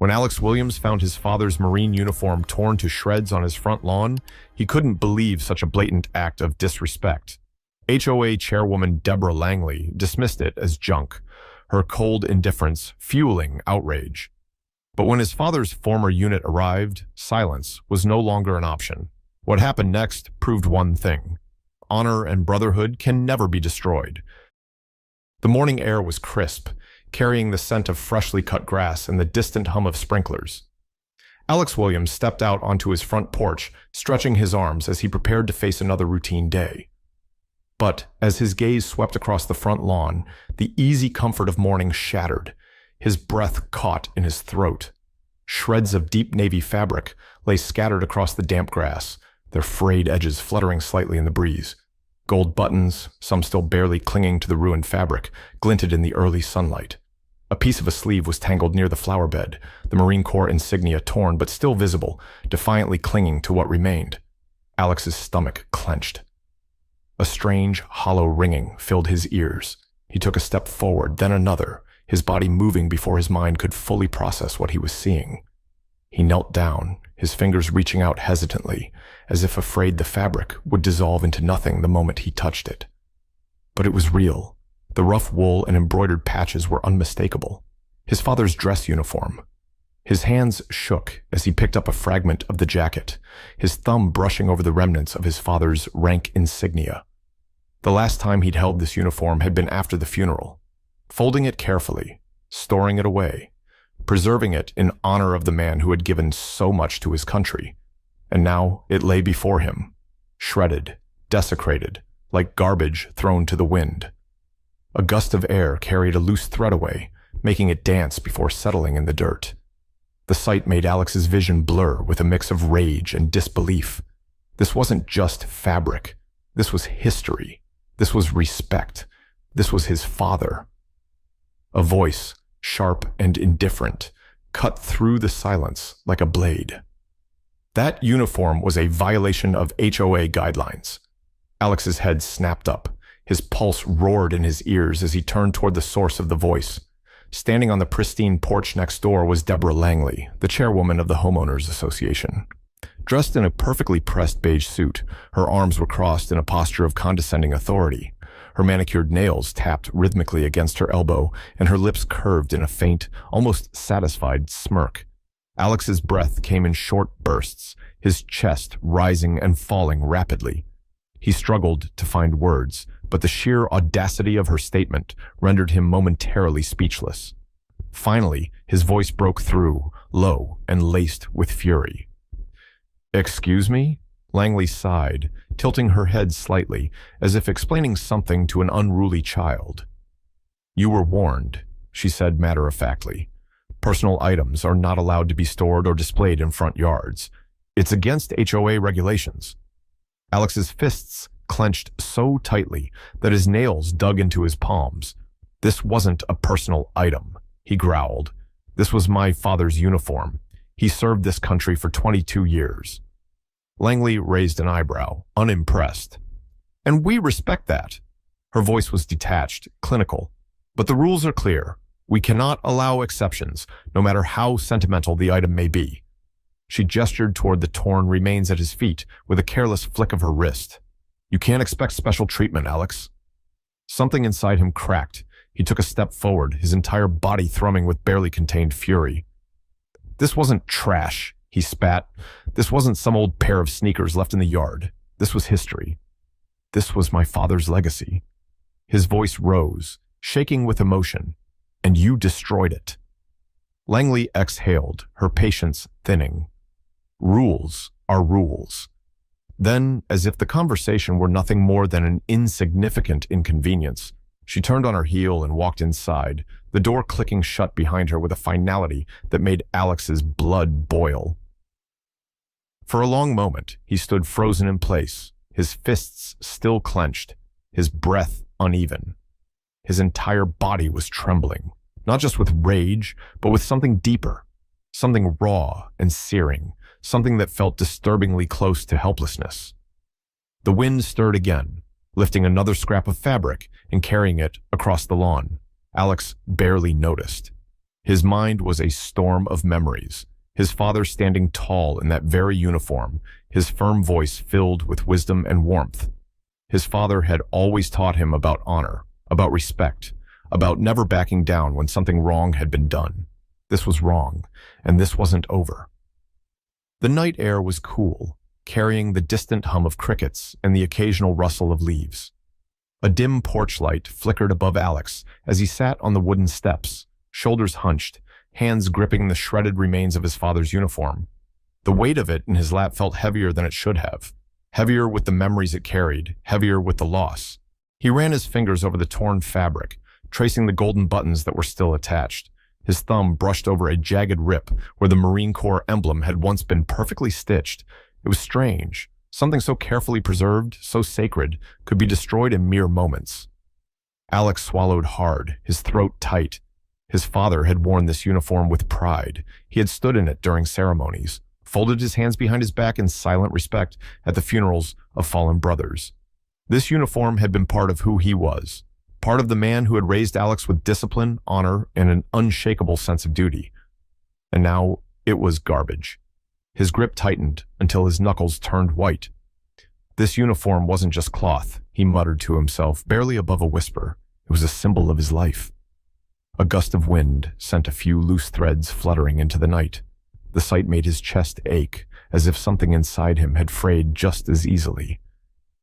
When Alex Williams found his father's Marine uniform torn to shreds on his front lawn, he couldn't believe such a blatant act of disrespect. HOA chairwoman Deborah Langley dismissed it as junk, her cold indifference fueling outrage. But when his father's former unit arrived, silence was no longer an option. What happened next proved one thing: honor and brotherhood can never be destroyed. The morning air was crisp, carrying the scent of freshly cut grass and the distant hum of sprinklers. Alex Williams stepped out onto his front porch, stretching his arms as he prepared to face another routine day. But as his gaze swept across the front lawn, the easy comfort of morning shattered. His breath caught in his throat. Shreds of deep navy fabric lay scattered across the damp grass, their frayed edges fluttering slightly in the breeze. Gold buttons, some still barely clinging to the ruined fabric, glinted in the early sunlight. A piece of a sleeve was tangled near the flower bed, the Marine Corps insignia torn but still visible, defiantly clinging to what remained. Alex's stomach clenched. A strange, hollow ringing filled his ears. He took a step forward, then another, his body moving before his mind could fully process what he was seeing. He knelt down, his fingers reaching out hesitantly, as if afraid the fabric would dissolve into nothing the moment he touched it. But it was real. The rough wool and embroidered patches were unmistakable. His father's dress uniform. His hands shook as he picked up a fragment of the jacket, his thumb brushing over the remnants of his father's rank insignia. The last time he'd held this uniform had been after the funeral. Folding it carefully, storing it away, preserving it in honor of the man who had given so much to his country. And now it lay before him, shredded, desecrated, like garbage thrown to the wind. A gust of air carried a loose thread away, making it dance before settling in the dirt. The sight made Alex's vision blur with a mix of rage and disbelief. This wasn't just fabric. This was history. This was respect. This was his father. A voice, sharp and indifferent, cut through the silence like a blade. That uniform was a violation of HOA guidelines. Alex's head snapped up. His pulse roared in his ears as he turned toward the source of the voice. Standing on the pristine porch next door was Deborah Langley, the chairwoman of the Homeowners Association. Dressed in a perfectly pressed beige suit, her arms were crossed in a posture of condescending authority. Her manicured nails tapped rhythmically against her elbow, and her lips curved in a faint, almost satisfied smirk. Alex's breath came in short bursts, his chest rising and falling rapidly. He struggled to find words, but the sheer audacity of her statement rendered him momentarily speechless. Finally, his voice broke through, low and laced with fury. "Excuse me?" Langley sighed, tilting her head slightly, as if explaining something to an unruly child. "You were warned," she said matter-of-factly. "Personal items are not allowed to be stored or displayed in front yards. It's against HOA regulations." Alex's fists clenched so tightly that his nails dug into his palms. "This wasn't a personal item," he growled. "This was my father's uniform. He served this country for 22 years. Langley raised an eyebrow, unimpressed. "And we respect that." Her voice was detached, clinical. "But the rules are clear. We cannot allow exceptions, no matter how sentimental the item may be." She gestured toward the torn remains at his feet with a careless flick of her wrist. "You can't expect special treatment, Alex." Something inside him cracked. He took a step forward, his entire body thrumming with barely contained fury. "This wasn't trash," he spat. "This wasn't some old pair of sneakers left in the yard. This was history. This was my father's legacy." His voice rose, shaking with emotion. "And you destroyed it." Langley exhaled, her patience thinning. "Rules are rules." Then, as if the conversation were nothing more than an insignificant inconvenience, she turned on her heel and walked inside, the door clicking shut behind her with a finality that made Alex's blood boil. For a long moment, he stood frozen in place, his fists still clenched, his breath uneven. His entire body was trembling, not just with rage, but with something deeper, something raw and searing, something that felt disturbingly close to helplessness. The wind stirred again, lifting another scrap of fabric and carrying it across the lawn. Alex barely noticed. His mind was a storm of memories. His father standing tall in that very uniform, his firm voice filled with wisdom and warmth. His father had always taught him about honor, about respect, about never backing down when something wrong had been done. This was wrong, and this wasn't over. The night air was cool, carrying the distant hum of crickets and the occasional rustle of leaves. A dim porch light flickered above Alex as he sat on the wooden steps, shoulders hunched, hands gripping the shredded remains of his father's uniform. The weight of it in his lap felt heavier than it should have, heavier with the memories it carried, heavier with the loss. He ran his fingers over the torn fabric, tracing the golden buttons that were still attached. His thumb brushed over a jagged rip where the Marine Corps emblem had once been perfectly stitched. It was strange. Something so carefully preserved, so sacred, could be destroyed in mere moments. Alex swallowed hard, his throat tight. His father had worn this uniform with pride. He had stood in it during ceremonies, folded his hands behind his back in silent respect at the funerals of fallen brothers. This uniform had been part of who he was, part of the man who had raised Alex with discipline, honor, and an unshakable sense of duty. And now it was garbage. His grip tightened until his knuckles turned white. This uniform wasn't just cloth, he muttered to himself, barely above a whisper. It was a symbol of his life. A gust of wind sent a few loose threads fluttering into the night. The sight made his chest ache, as if something inside him had frayed just as easily.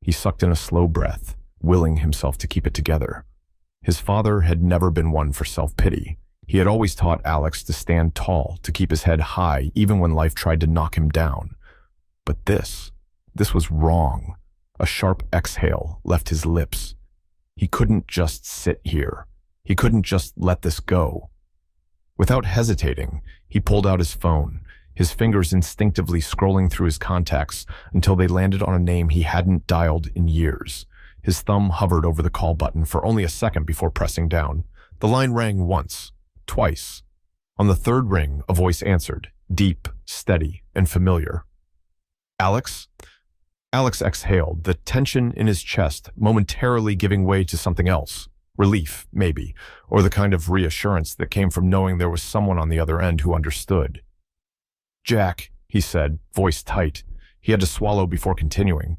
He sucked in a slow breath, willing himself to keep it together. His father had never been one for self-pity. He had always taught Alex to stand tall, to keep his head high, even when life tried to knock him down. But this was wrong. A sharp exhale left his lips. He couldn't just sit here. He couldn't just let this go. Without hesitating, he pulled out his phone, his fingers instinctively scrolling through his contacts until they landed on a name he hadn't dialed in years. His thumb hovered over the call button for only a second before pressing down. The line rang once, twice. On the third ring, a voice answered, deep, steady, and familiar. Alex? Alex exhaled, the tension in his chest momentarily giving way to something else. Relief, maybe, or the kind of reassurance that came from knowing there was someone on the other end who understood. Jack, he said, voice tight. He had to swallow before continuing.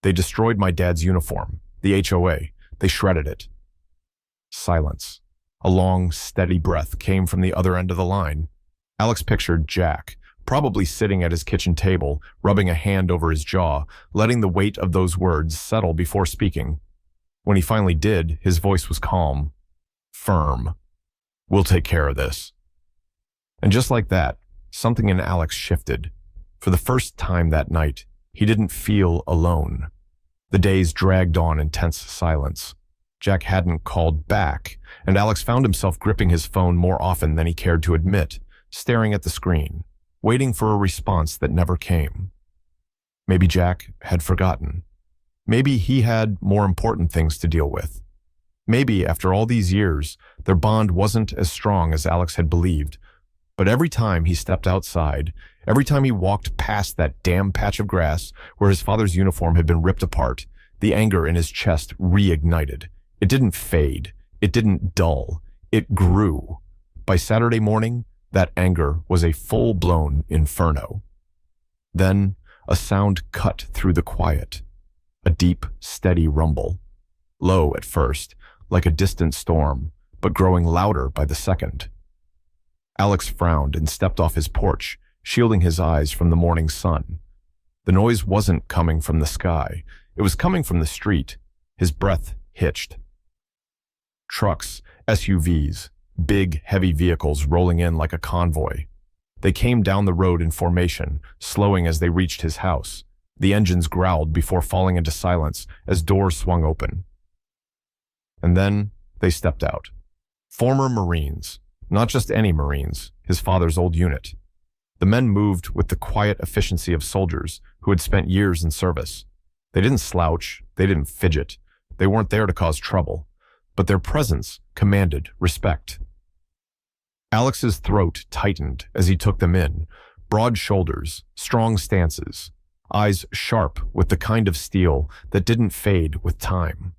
They destroyed my dad's uniform, the HOA. They shredded it. Silence. A long, steady breath came from the other end of the line. Alex pictured Jack, probably sitting at his kitchen table, rubbing a hand over his jaw, letting the weight of those words settle before speaking. When he finally did, his voice was calm, firm. We'll take care of this. And just like that, something in Alex shifted. For the first time that night, he didn't feel alone. The days dragged on in tense silence. Jack hadn't called back, and Alex found himself gripping his phone more often than he cared to admit, staring at the screen, waiting for a response that never came. Maybe Jack had forgotten. Maybe he had more important things to deal with. Maybe, after all these years, their bond wasn't as strong as Alex had believed. But every time he stepped outside, every time he walked past that damn patch of grass where his father's uniform had been ripped apart, the anger in his chest reignited. It didn't fade. It didn't dull. It grew. By Saturday morning, that anger was a full-blown inferno. Then, a sound cut through the quiet. A deep, steady rumble. Low at first, like a distant storm, but growing louder by the second. Alex frowned and stepped off his porch, shielding his eyes from the morning sun. The noise wasn't coming from the sky. It was coming from the street. His breath hitched. Trucks, SUVs, big, heavy vehicles rolling in like a convoy. They came down the road in formation, slowing as they reached his house. The engines growled before falling into silence as doors swung open. And then they stepped out. Former Marines, not just any Marines, his father's old unit. The men moved with the quiet efficiency of soldiers who had spent years in service. They didn't slouch, they didn't fidget, they weren't there to cause trouble, but their presence commanded respect. Alex's throat tightened as he took them in, broad shoulders, strong stances, eyes sharp with the kind of steel that didn't fade with time.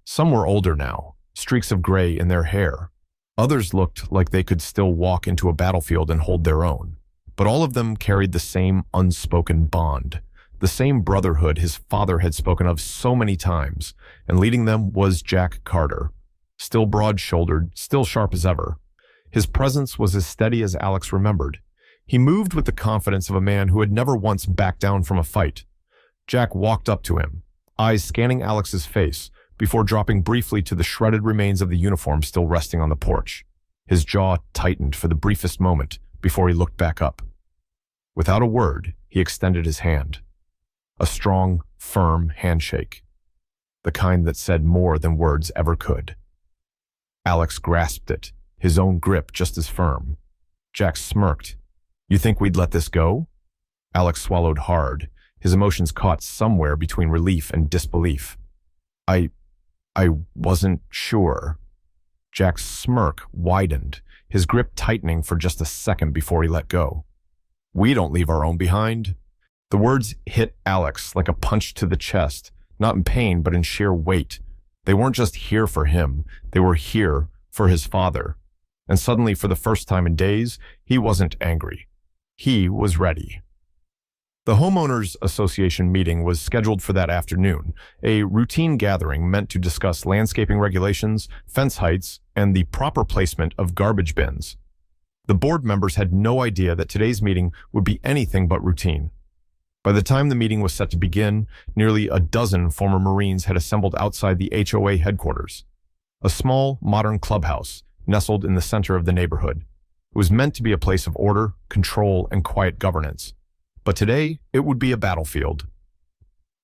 Some were older now, streaks of gray in their hair. Others looked like they could still walk into a battlefield and hold their own. But all of them carried the same unspoken bond, the same brotherhood his father had spoken of so many times, and leading them was Jack Carter, still broad-shouldered, still sharp as ever. His presence was as steady as Alex remembered. He moved with the confidence of a man who had never once backed down from a fight. Jack walked up to him, eyes scanning Alex's face, before dropping briefly to the shredded remains of the uniform still resting on the porch. His jaw tightened for the briefest moment before he looked back up. Without a word, he extended his hand. A strong, firm handshake. The kind that said more than words ever could. Alex grasped it, his own grip just as firm. Jack smirked. "You think we'd let this go?" Alex swallowed hard, his emotions caught somewhere between relief and disbelief. I wasn't sure." Jack's smirk widened, his grip tightening for just a second before he let go. "We don't leave our own behind." The words hit Alex like a punch to the chest, not in pain but in sheer weight. They weren't just here for him, they were here for his father. And suddenly, for the first time in days, he wasn't angry. He was ready. The Homeowners Association meeting was scheduled for that afternoon, a routine gathering meant to discuss landscaping regulations, fence heights, and the proper placement of garbage bins. The board members had no idea that today's meeting would be anything but routine. By the time the meeting was set to begin, nearly a dozen former Marines had assembled outside the HOA headquarters, a small, modern clubhouse nestled in the center of the neighborhood. It was meant to be a place of order, control, and quiet governance. But today, it would be a battlefield.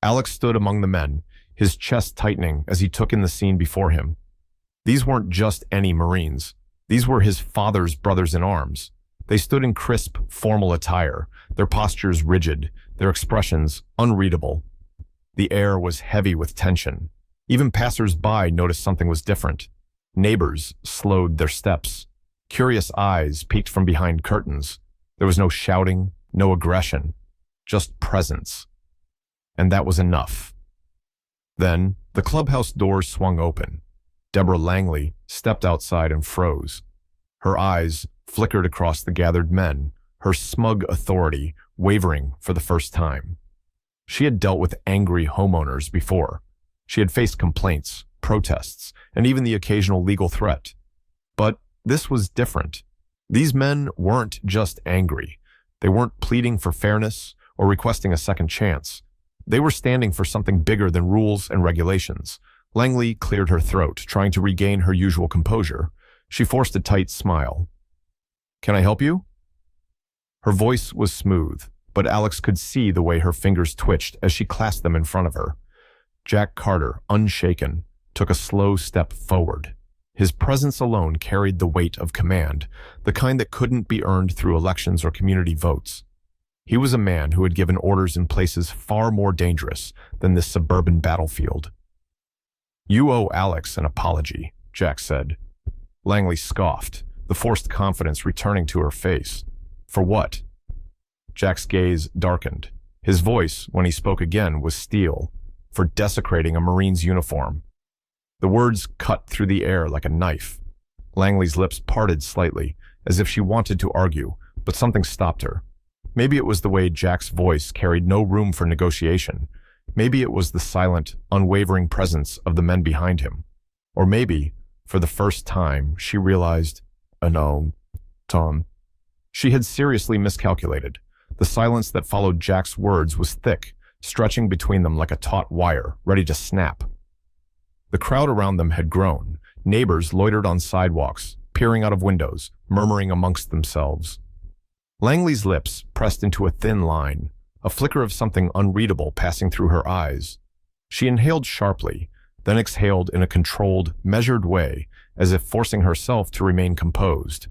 Alex stood among the men, his chest tightening as he took in the scene before him. These weren't just any Marines. These were his father's brothers-in-arms. They stood in crisp, formal attire, their postures rigid, their expressions unreadable. The air was heavy with tension. Even passers-by noticed something was different. Neighbors slowed their steps. Curious eyes peeked from behind curtains. There was no shouting, no aggression, just presence. And that was enough. Then, the clubhouse doors swung open. Deborah Langley stepped outside and froze. Her eyes flickered across the gathered men, her smug authority wavering for the first time. She had dealt with angry homeowners before. She had faced complaints, protests, and even the occasional legal threat. But this was different. These men weren't just angry. They weren't pleading for fairness or requesting a second chance. They were standing for something bigger than rules and regulations. Langley cleared her throat, trying to regain her usual composure. She forced a tight smile. "Can I help you?" Her voice was smooth, but Alex could see the way her fingers twitched as she clasped them in front of her. Jack Carter, unshaken, took a slow step forward. His presence alone carried the weight of command, the kind that couldn't be earned through elections or community votes. He was a man who had given orders in places far more dangerous than this suburban battlefield. "You owe Alex an apology," Jack said. Langley scoffed, the forced confidence returning to her face. "For what?" Jack's gaze darkened. His voice, when he spoke again, was steel. "For desecrating a Marine's uniform." The words cut through the air like a knife. Langley's lips parted slightly, as if she wanted to argue, but something stopped her. Maybe it was the way Jack's voice carried no room for negotiation. Maybe it was the silent, unwavering presence of the men behind him. Or maybe, for the first time, she realized, no, Tom. She had seriously miscalculated. The silence that followed Jack's words was thick, stretching between them like a taut wire, ready to snap. The crowd around them had grown. Neighbors loitered on sidewalks, peering out of windows, murmuring amongst themselves. Langley's lips pressed into a thin line, a flicker of something unreadable passing through her eyes. She inhaled sharply, then exhaled in a controlled, measured way, as if forcing herself to remain composed.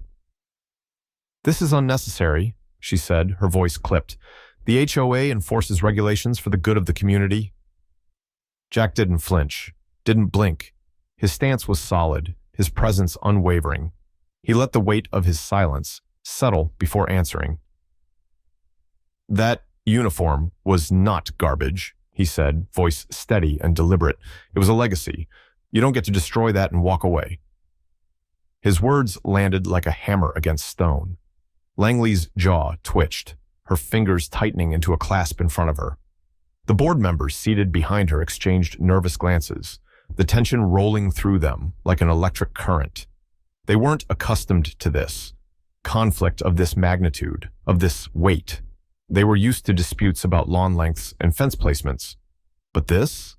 "This is unnecessary," she said, her voice clipped. "The HOA enforces regulations for the good of the community." Jack didn't flinch, didn't blink. His stance was solid, his presence unwavering. He let the weight of his silence settle before answering. "That uniform was not garbage," he said, voice steady and deliberate. "It was a legacy. You don't get to destroy that and walk away." His words landed like a hammer against stone. Langley's jaw twitched, her fingers tightening into a clasp in front of her. The board members seated behind her exchanged nervous glances, the tension rolling through them like an electric current. They weren't accustomed to this conflict of this magnitude, of this weight. They were used to disputes about lawn lengths and fence placements. But this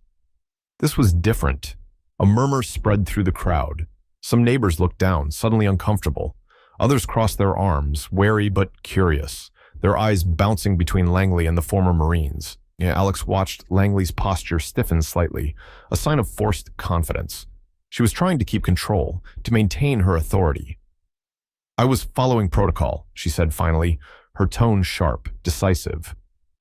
was different. A murmur spread through the crowd. Some neighbors looked down, suddenly uncomfortable. Others crossed their arms, wary but curious, their eyes bouncing between Langley and the former Marines. Alex watched Langley's posture stiffen slightly, a sign of forced confidence. She was trying to keep control, to maintain her authority. "I was following protocol," she said finally, her tone sharp, decisive.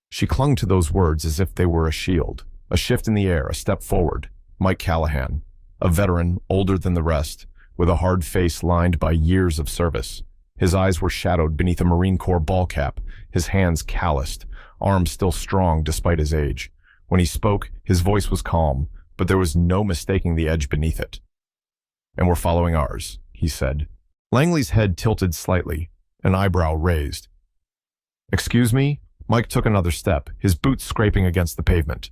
She clung to those words as if they were a shield. A shift in the air, a step forward. Mike Callahan, a veteran, older than the rest, with a hard face lined by years of service. His eyes were shadowed beneath a Marine Corps ball cap, his hands calloused, arms still strong despite his age. When he spoke, his voice was calm, but there was no mistaking the edge beneath it. "And we're following ours," he said. Langley's head tilted slightly, an eyebrow raised. "Excuse me?" Mike took another step, his boots scraping against the pavement.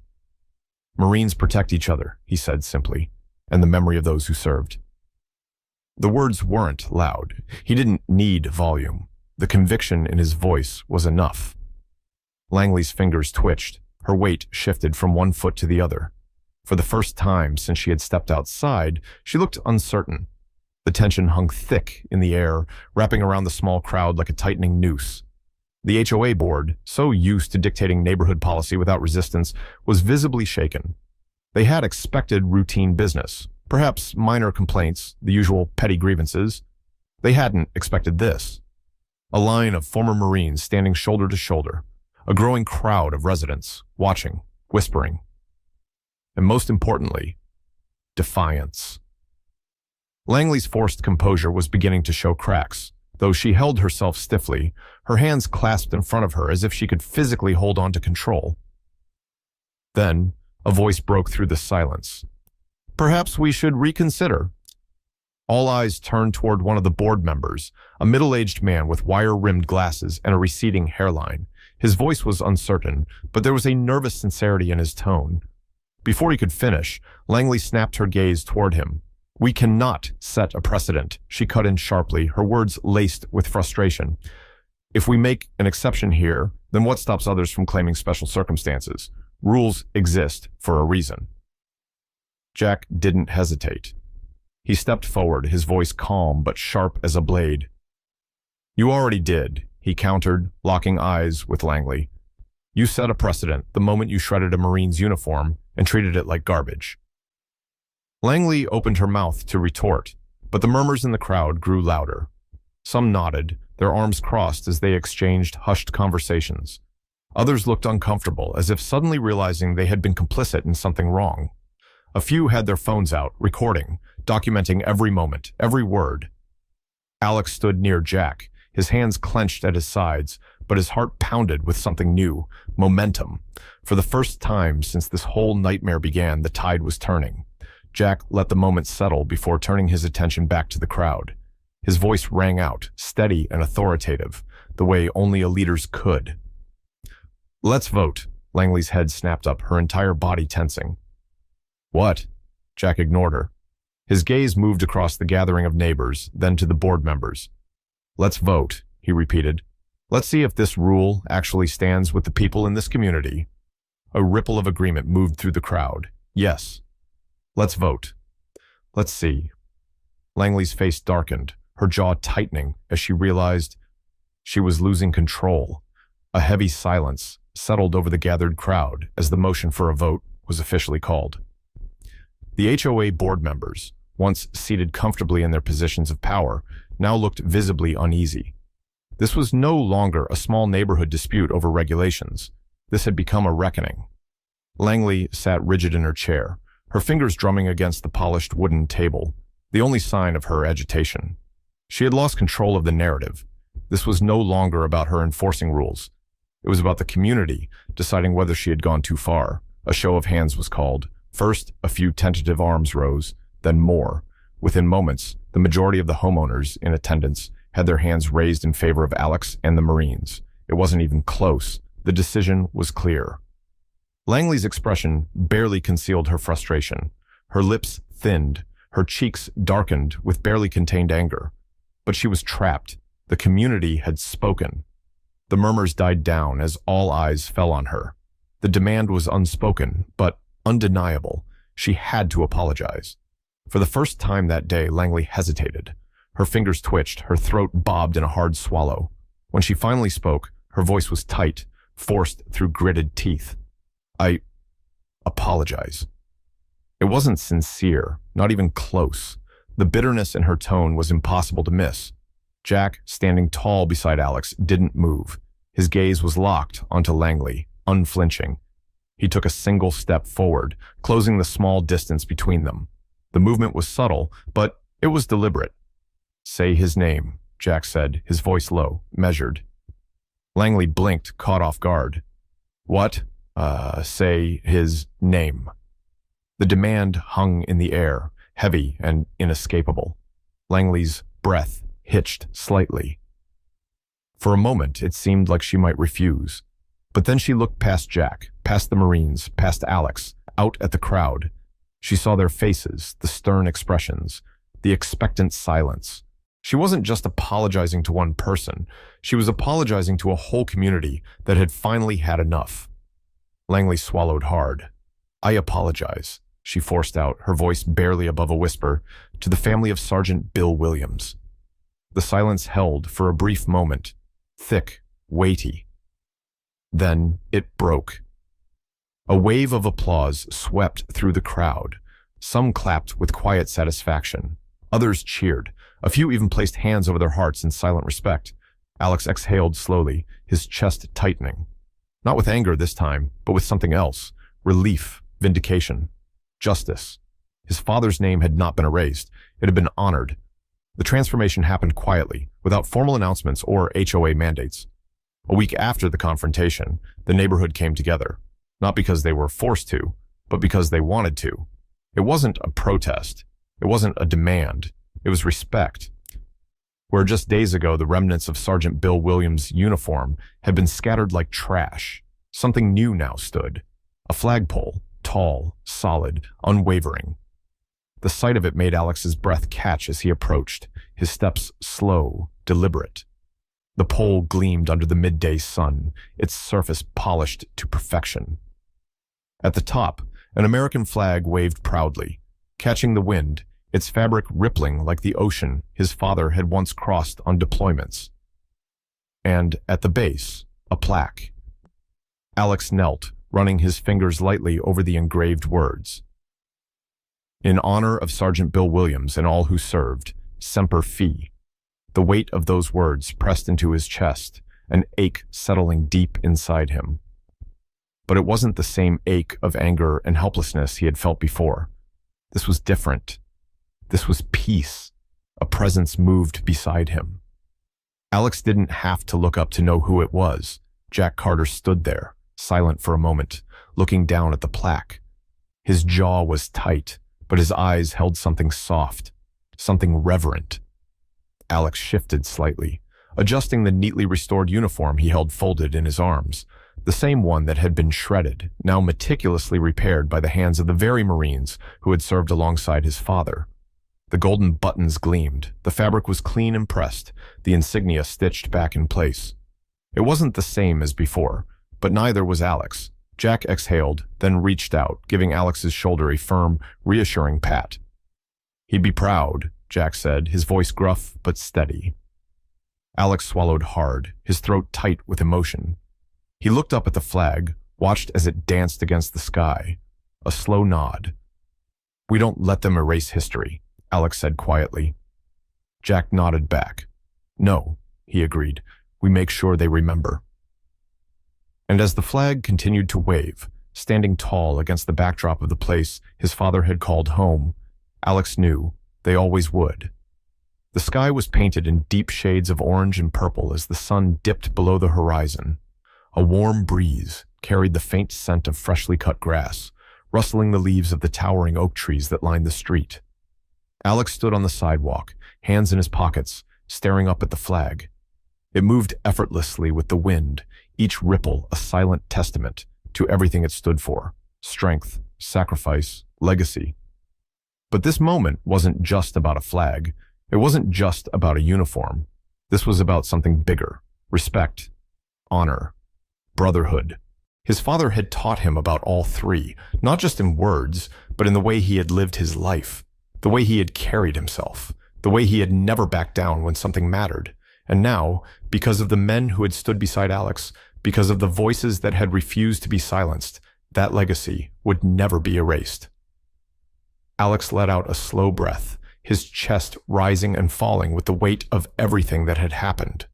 "Marines protect each other," he said simply, "and the memory of those who served." The words weren't loud. He didn't need volume. The conviction in his voice was enough. Langley's fingers twitched. Her weight shifted from one foot to the other. For the first time since she had stepped outside, she looked uncertain. The tension hung thick in the air, wrapping around the small crowd like a tightening noose. The HOA board, so used to dictating neighborhood policy without resistance, was visibly shaken. They had expected routine business, perhaps minor complaints, the usual petty grievances. They hadn't expected this. A line of former Marines standing shoulder to shoulder, a growing crowd of residents, watching, whispering. And most importantly, defiance. Langley's forced composure was beginning to show cracks. Though she held herself stiffly, her hands clasped in front of her as if she could physically hold on to control. Then, a voice broke through the silence. "Perhaps we should reconsider." All eyes turned toward one of the board members, a middle-aged man with wire-rimmed glasses and a receding hairline. His voice was uncertain, but there was a nervous sincerity in his tone. Before he could finish, Langley snapped her gaze toward him. "We cannot set a precedent," she cut in sharply, her words laced with frustration. "If we make an exception here, then what stops others from claiming special circumstances? Rules exist for a reason." Jack didn't hesitate. He stepped forward, his voice calm but sharp as a blade. "You already did," he countered, locking eyes with Langley. "You set a precedent the moment you shredded a Marine's uniform and treated it like garbage." Langley opened her mouth to retort, but the murmurs in the crowd grew louder. Some nodded, their arms crossed as they exchanged hushed conversations. Others looked uncomfortable, as if suddenly realizing they had been complicit in something wrong. A few had their phones out, recording, documenting every moment, every word. Alex stood near Jack, his hands clenched at his sides, but his heart pounded with something new, momentum. For the first time since this whole nightmare began, the tide was turning. Jack let the moment settle before turning his attention back to the crowd. His voice rang out, steady and authoritative, the way only a leader's could. "Let's vote." Langley's head snapped up, her entire body tensing. "What?" Jack ignored her. His gaze moved across the gathering of neighbors, then to the board members. "Let's vote," he repeated. "Let's see if this rule actually stands with the people in this community." A ripple of agreement moved through the crowd. "Yes. Let's vote. Let's see." Langley's face darkened, her jaw tightening as she realized she was losing control. A heavy silence settled over the gathered crowd as the motion for a vote was officially called. The HOA board members, once seated comfortably in their positions of power, now looked visibly uneasy. This was no longer a small neighborhood dispute over regulations. This had become a reckoning. Langley sat rigid in her chair, her fingers drumming against the polished wooden table, the only sign of her agitation. She had lost control of the narrative. This was no longer about her enforcing rules. It was about the community deciding whether she had gone too far. A show of hands was called. First, a few tentative arms rose, then more. Within moments, the majority of the homeowners in attendance had their hands raised in favor of Alex and the Marines. It wasn't even close. The decision was clear. Langley's expression barely concealed her frustration. Her lips thinned, her cheeks darkened with barely contained anger. But she was trapped. The community had spoken. The murmurs died down as all eyes fell on her. The demand was unspoken, but undeniable. She had to apologize. For the first time that day, Langley hesitated. Her fingers twitched, her throat bobbed in a hard swallow. When she finally spoke, her voice was tight, forced through gritted teeth. I apologize. It wasn't sincere, not even close. The bitterness in her tone was impossible to miss. Jack, standing tall beside Alex, didn't move. His gaze was locked onto Langley, unflinching. He took a single step forward, closing the small distance between them. The movement was subtle, but it was deliberate. "Say his name," Jack said, his voice low, measured. Langley blinked, caught off guard. "What? Say his name." The demand hung in the air, heavy and inescapable. Langley's breath hitched slightly. For a moment, it seemed like she might refuse. But then she looked past Jack, past the Marines, past Alex, out at the crowd. She saw their faces, the stern expressions, the expectant silence. She wasn't just apologizing to one person. She was apologizing to a whole community that had finally had enough. Langley swallowed hard. "I apologize," she forced out, her voice barely above a whisper, "to the family of Sergeant Bill Williams." The silence held for a brief moment, thick, weighty. Then it broke. A wave of applause swept through the crowd. Some clapped with quiet satisfaction. Others cheered. A few even placed hands over their hearts in silent respect. Alex exhaled slowly, his chest tightening. Not with anger this time, but with something else. Relief, vindication, justice. His father's name had not been erased. It had been honored. The transformation happened quietly, without formal announcements or HOA mandates. A week after the confrontation, the neighborhood came together. Not because they were forced to, but because they wanted to. It wasn't a protest. It wasn't a demand. It was respect. Where just days ago the remnants of Sergeant Bill Williams' uniform had been scattered like trash, something new now stood. A flagpole, tall, solid, unwavering. The sight of it made Alex's breath catch as he approached, his steps slow, deliberate. The pole gleamed under the midday sun, its surface polished to perfection. At the top, an American flag waved proudly, catching the wind, its fabric rippling like the ocean his father had once crossed on deployments. And at the base, a plaque. Alex knelt, running his fingers lightly over the engraved words. "In honor of Sergeant Bill Williams and all who served, Semper Fi." The weight of those words pressed into his chest, an ache settling deep inside him. But it wasn't the same ache of anger and helplessness he had felt before. This was different. This was peace. A presence moved beside him. Alex didn't have to look up to know who it was. Jack Carter stood there, silent for a moment, looking down at the plaque. His jaw was tight, but his eyes held something soft, something reverent. Alex shifted slightly, adjusting the neatly restored uniform he held folded in his arms, the same one that had been shredded, now meticulously repaired by the hands of the very Marines who had served alongside his father. The golden buttons gleamed, the fabric was clean and pressed, the insignia stitched back in place. It wasn't the same as before, but neither was Alex. Jack exhaled, then reached out, giving Alex's shoulder a firm, reassuring pat. "He'd be proud," Jack said, his voice gruff but steady. Alex swallowed hard, his throat tight with emotion. He looked up at the flag, watched as it danced against the sky. A slow nod. "We don't let them erase history," Alex said quietly. Jack nodded back. "No," he agreed. "We make sure they remember." And as the flag continued to wave, standing tall against the backdrop of the place his father had called home, Alex knew they always would. The sky was painted in deep shades of orange and purple as the sun dipped below the horizon. A warm breeze carried the faint scent of freshly cut grass, rustling the leaves of the towering oak trees that lined the street. Alex stood on the sidewalk, hands in his pockets, staring up at the flag. It moved effortlessly with the wind, each ripple a silent testament to everything it stood for: strength, sacrifice, legacy. But this moment wasn't just about a flag. It wasn't just about a uniform. This was about something bigger: respect, honor, brotherhood. His father had taught him about all three, not just in words, but in the way he had lived his life, the way he had carried himself, the way he had never backed down when something mattered. And now, because of the men who had stood beside Alex, because of the voices that had refused to be silenced, that legacy would never be erased. Alex let out a slow breath, his chest rising and falling with the weight of everything that had happened.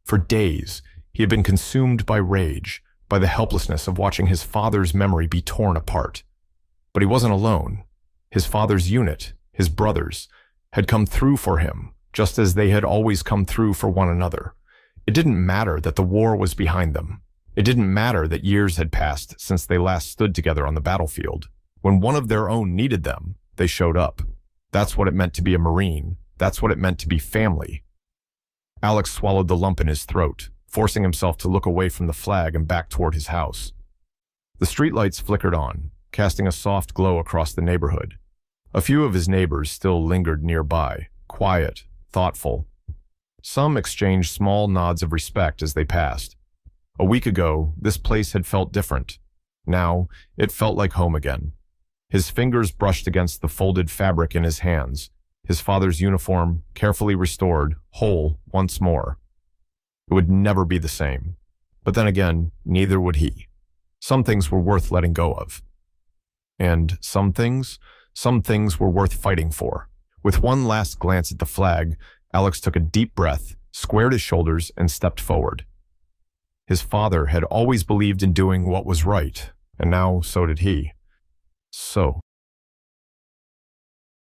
For days, he had been consumed by rage, by the helplessness of watching his father's memory be torn apart. But he wasn't alone. His father's unit, his brothers, had come through for him, just as they had always come through for one another. It didn't matter that the war was behind them. It didn't matter that years had passed since they last stood together on the battlefield. When one of their own needed them, they showed up. That's what it meant to be a Marine. That's what it meant to be family. Alex swallowed the lump in his throat, forcing himself to look away from the flag and back toward his house. The streetlights flickered on, casting a soft glow across the neighborhood. A few of his neighbors still lingered nearby, quiet, thoughtful. Some exchanged small nods of respect as they passed. A week ago, this place had felt different. Now, it felt like home again. His fingers brushed against the folded fabric in his hands, his father's uniform, carefully restored, whole once more. It would never be the same. But then again, neither would he. Some things were worth letting go of. And some things were worth fighting for. With one last glance at the flag, Alex took a deep breath, squared his shoulders, and stepped forward. His father had always believed in doing what was right, and now so did he. So,